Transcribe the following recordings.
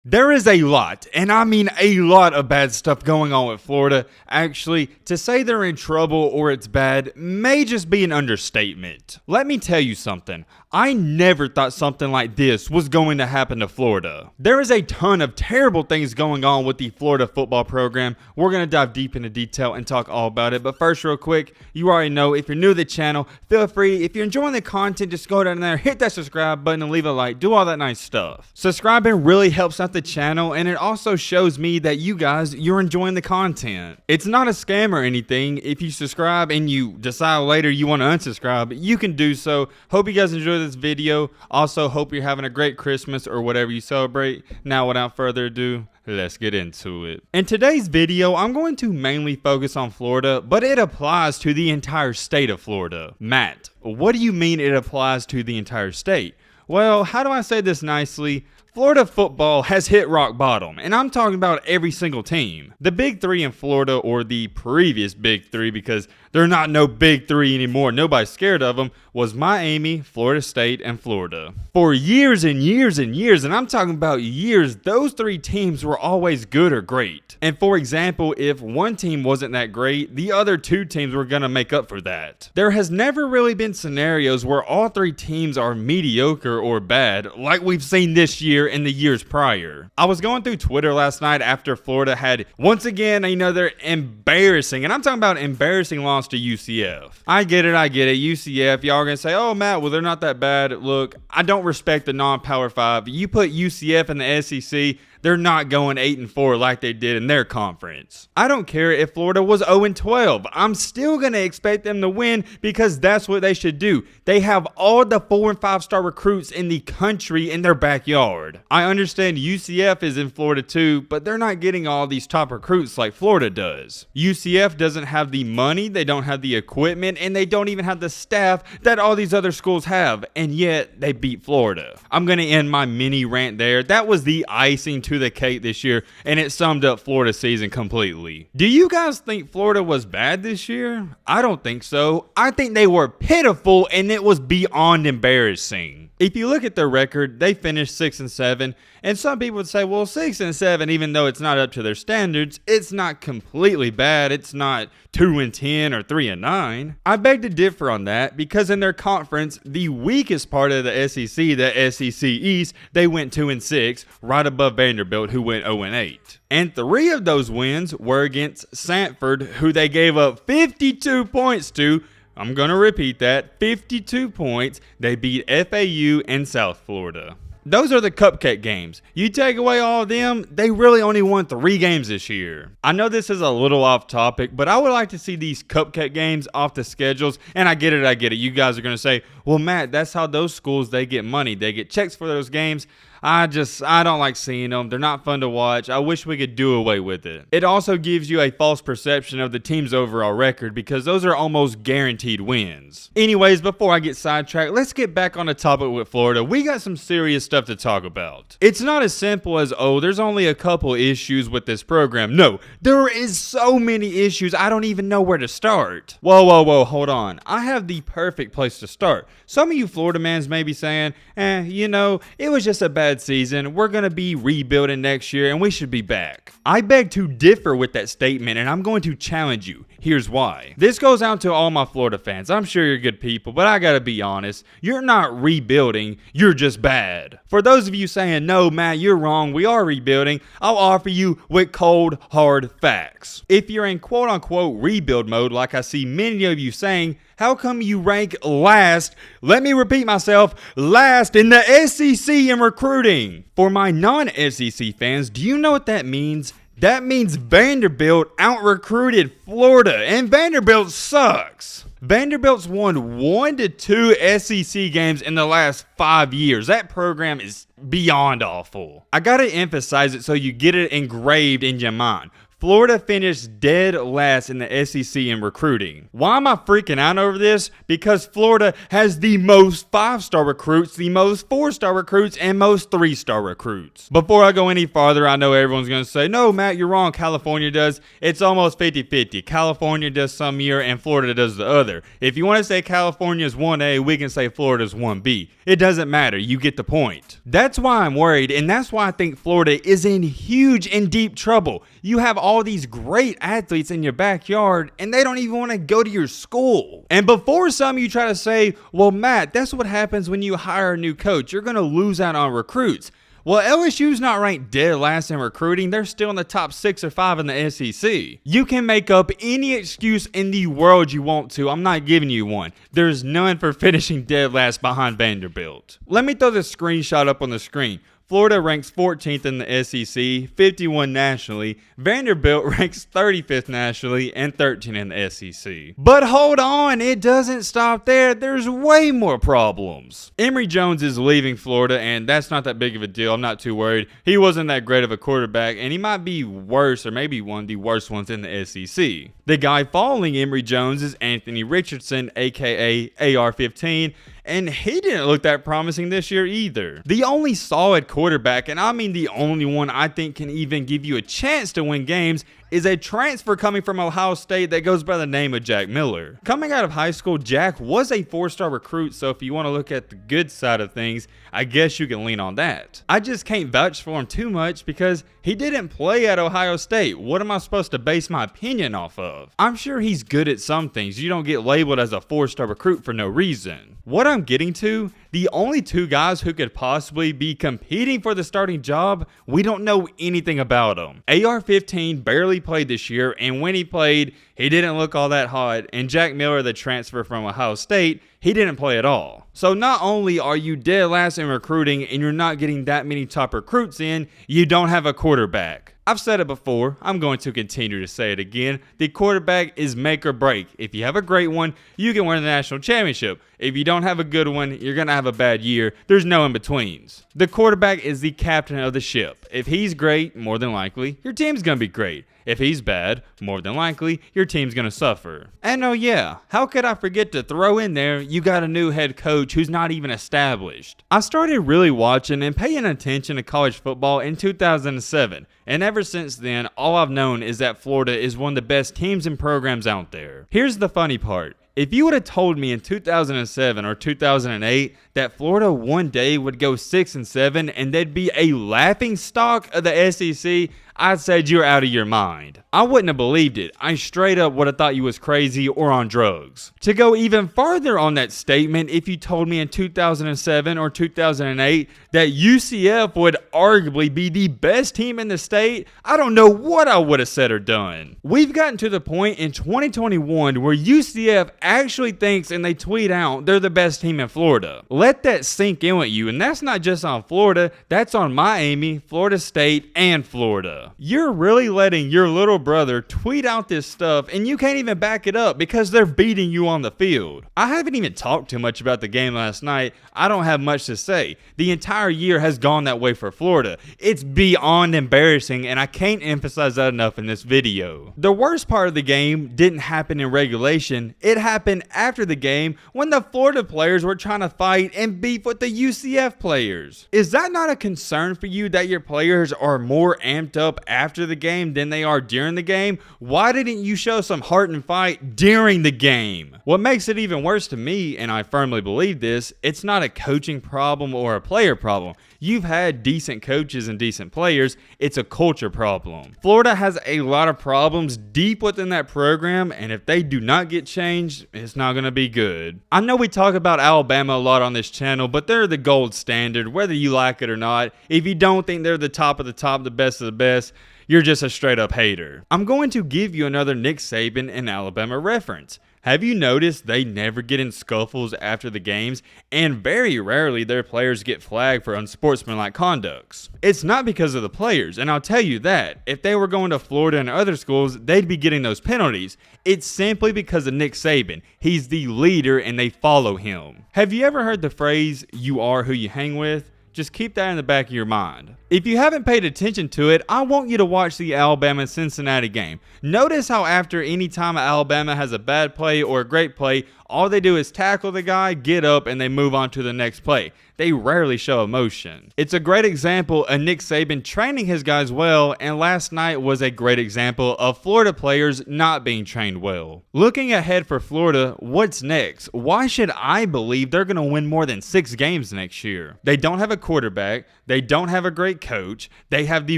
There is a lot, and I mean a lot of bad stuff going on with Florida. Actually, to say they're in trouble or it's bad may just be an understatement. Let me tell you something. I never thought something like this was going to happen to Florida. There is a ton of terrible things going on with the Florida football program. We're going to dive deep into detail and talk all about it. But first, real quick, you already know, if you're new to the channel, feel free. If you're enjoying the content, just go down there, hit that subscribe button and leave a like. Do all that nice stuff. Subscribing really helps out the channel, and it also shows me that you're enjoying the content. It's not a scam or anything. If you subscribe and you decide later you want to unsubscribe, you can do so. Hope you guys enjoy this video. Also, hope you're having a great Christmas or whatever you celebrate. Now, without further ado, let's get into it. In today's video, I'm going to mainly focus on Florida, but it applies to the entire state of Florida. Matt, what do you mean it applies to the entire state? Well, how do I say this nicely? Florida football has hit rock bottom, and I'm talking about every single team. The big three in Florida, or the previous big three, because they're not no big three anymore, nobody's scared of them, was Miami, Florida State, and Florida. For years and years and years, and I'm talking about years, those three teams were always good or great. And for example, if one team wasn't that great, the other two teams were going to make up for that. There has never really been scenarios where all three teams are mediocre or bad, like we've seen this year and the years prior. I was going through Twitter last night after Florida had, once again, they're embarrassing, and I'm talking about embarrassing loss to UCF. I get it, UCF, y'all are gonna say, oh Matt, well they're not that bad. Look, I don't respect the non-Power 5. You put UCF in the SEC, they're not going 8-4 like they did in their conference. I don't care if Florida was 0-12. I'm still going to expect them to win because that's what they should do. They have all the 4- and 5-star recruits in the country in their backyard. I understand UCF is in Florida too, but they're not getting all these top recruits like Florida does. UCF doesn't have the money, they don't have the equipment, and they don't even have the staff that all these other schools have, and yet they beat Florida. I'm going to end my mini rant there. That was the icing to the cake this year, and it summed up Florida's season completely. Do you guys think Florida was bad this year? I don't think so. I think they were pitiful, and it was beyond embarrassing. If you look at their record, they finished 6-7, and some people would say, well, 6-7, even though it's not up to their standards, it's not completely bad. It's not 2-10 or 3-9. I beg to differ on that, because in their conference, the weakest part of the SEC East, they went 2-6, right above Vanderbilt, who went 0-8. And 3 of those wins were against Samford, who they gave up 52 points to. I'm going to repeat that, 52 points. They beat FAU and South Florida. Those are the cupcake games. You take away all of them, they really only won 3 games this year. I know this is a little off topic, but I would like to see these cupcake games off the schedules. And I get it. You guys are going to say, well, Matt, that's how those schools, they get money. They get checks for those games. I don't like seeing them. They're not fun to watch. I wish we could do away with it. It also gives you a false perception of the team's overall record because those are almost guaranteed wins. Anyways, before I get sidetracked, let's get back on the topic with Florida. We got some serious stuff to talk about. It's not as simple as, oh, there's only a couple issues with this program. No, there is so many issues. I don't even know where to start. Whoa, hold on. I have the perfect place to start. Some of you Florida mans may be saying, it was just a bad season. We're going to be rebuilding next year and we should be back. I beg to differ with that statement, and I'm going to challenge you. Here's why. This goes out to all my Florida fans. I'm sure you're good people, but I gotta be honest. You're not rebuilding, you're just bad. For those of you saying, no, Matt, you're wrong, we are rebuilding, I'll offer you with cold, hard facts. If you're in quote-unquote rebuild mode, like I see many of you saying, how come you rank last, let me repeat myself, last in the SEC in recruiting? For my non-SEC fans, do you know what that means? That means Vanderbilt out-recruited Florida, and Vanderbilt sucks. Vanderbilt's won 1 to 2 SEC games in the last 5 years. That program is beyond awful. I gotta emphasize it so you get it engraved in your mind. Florida finished dead last in the SEC in recruiting. Why am I freaking out over this? Because Florida has the most 5-star recruits, the most 4-star recruits, and most 3-star recruits. Before I go any farther, I know everyone's going to say, no, Matt, you're wrong. California does. It's almost 50-50. California does some year and Florida does the other. If you want to say California is 1A, we can say Florida is 1B. It doesn't matter. You get the point. That's why I'm worried, and that's why I think Florida is in huge and deep trouble. You have all these great athletes in your backyard, and they don't even want to go to your school. And before some of you try to say, well, Matt, that's what happens when you hire a new coach. You're going to lose out on recruits. Well, LSU's not ranked dead last in recruiting. They're still in the top 6 or 5 in the SEC. You can make up any excuse in the world you want to. I'm not giving you one. There's none for finishing dead last behind Vanderbilt. Let me throw this screenshot up on the screen. Florida ranks 14th in the SEC, 51 nationally. Vanderbilt ranks 35th nationally and 13 in the SEC. But hold on, it doesn't stop there. There's way more problems. Emory Jones is leaving Florida, and that's not that big of a deal. I'm not too worried. He wasn't that great of a quarterback, and he might be worse or maybe one of the worst ones in the SEC. The guy following Emory Jones is Anthony Richardson, aka AR-15. And he didn't look that promising this year either. The only solid quarterback, and I mean the only one I think can even give you a chance to win games, is a transfer coming from Ohio State that goes by the name of Jack Miller. Coming out of high school, Jack was a 4-star recruit, so if you want to look at the good side of things, I guess you can lean on that. I just can't vouch for him too much because he didn't play at Ohio State. What am I supposed to base my opinion off of? I'm sure he's good at some things. You don't get labeled as a 4-star recruit for no reason. What I'm getting to, the only 2 guys who could possibly be competing for the starting job, we don't know anything about them. AR-15 barely played this year, and when he played, he didn't look all that hot, and Jack Miller, the transfer from Ohio State, he didn't play at all. So not only are you dead last in recruiting and you're not getting that many top recruits in, you don't have a quarterback. I've said it before, I'm going to continue to say it again. The quarterback is make or break. If you have a great one, you can win the national championship. If you don't have a good one, you're going to have a bad year. There's no in-betweens. The quarterback is the captain of the ship. If he's great, more than likely, your team's going to be great. If he's bad, more than likely, your team's going to suffer. And oh yeah, how could I forget to throw in there, you got a new head coach who's not even established. I started really watching and paying attention to college football in 2007. And ever since then, all I've known is that Florida is one of the best teams and programs out there. Here's the funny part. If you would have told me in 2007 or 2008 that Florida one day would go 6-7 and they'd be a laughing stock of the SEC, I said you're out of your mind. I wouldn't have believed it. I straight up would have thought you was crazy or on drugs. To go even farther on that statement, if you told me in 2007 or 2008 that UCF would arguably be the best team in the state, I don't know what I would have said or done. We've gotten to the point in 2021 where UCF actually thinks and they tweet out they're the best team in Florida. Let that sink in with you, and that's not just on Florida, that's on Miami, Florida State, and Florida. You're really letting your little brother tweet out this stuff and you can't even back it up because they're beating you on the field. I haven't even talked too much about the game last night. I don't have much to say. The entire year has gone that way for Florida. It's beyond embarrassing, and I can't emphasize that enough in this video. The worst part of the game didn't happen in regulation. It happened after the game when the Florida players were trying to fight and beef with the UCF players. Is that not a concern for you that your players are more amped up after the game than they are during the game? Why didn't you show some heart and fight during the game? What makes it even worse to me, and I firmly believe this, it's not a coaching problem or a player problem. You've had decent coaches and decent players. It's a culture problem. Florida has a lot of problems deep within that program, and if they do not get changed, it's not going to be good. I know we talk about Alabama a lot on this channel, but they're the gold standard, whether you like it or not. If you don't think they're the top of the top, the best of the best, you're just a straight up hater. I'm going to give you another Nick Saban and Alabama reference. Have you noticed they never get in scuffles after the games, and very rarely their players get flagged for unsportsmanlike conducts? It's not because of the players, and I'll tell you that. If they were going to Florida and other schools, they'd be getting those penalties. It's simply because of Nick Saban. He's the leader and they follow him. Have you ever heard the phrase, "you are who you hang with"? Just keep that in the back of your mind. If you haven't paid attention to it, I want you to watch the Alabama-Cincinnati game. Notice how after any time Alabama has a bad play or a great play, all they do is tackle the guy, get up, and they move on to the next play. They rarely show emotion. It's a great example of Nick Saban training his guys well, and last night was a great example of Florida players not being trained well. Looking ahead for Florida, what's next? Why should I believe they're going to win more than 6 games next year? They don't have a quarterback, they don't have a great coach, they have the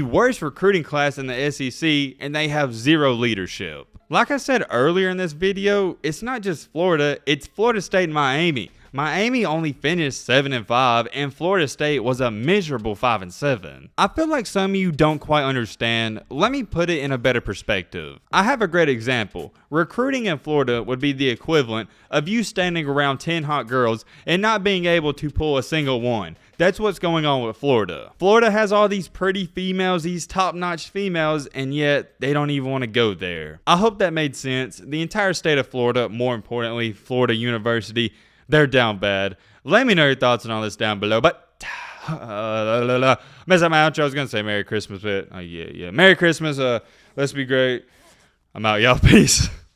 worst recruiting class in the SEC, and they have zero leadership. Like I said earlier in this video, it's not just Florida, it's Florida State and Miami. Miami only finished 7-5, and Florida State was a miserable 5-7. I feel like some of you don't quite understand. Let me put it in a better perspective. I have a great example. Recruiting in Florida would be the equivalent of you standing around 10 hot girls and not being able to pull a single one. That's what's going on with Florida. Florida has all these pretty females, these top-notch females, and yet they don't even want to go there. I hope that made sense. The entire state of Florida, more importantly, Florida University, they're down bad. Let me know your thoughts on all this down below. But mess up my outro. I was gonna say Merry Christmas, but yeah. Merry Christmas. Let's be great. I'm out, y'all. Peace.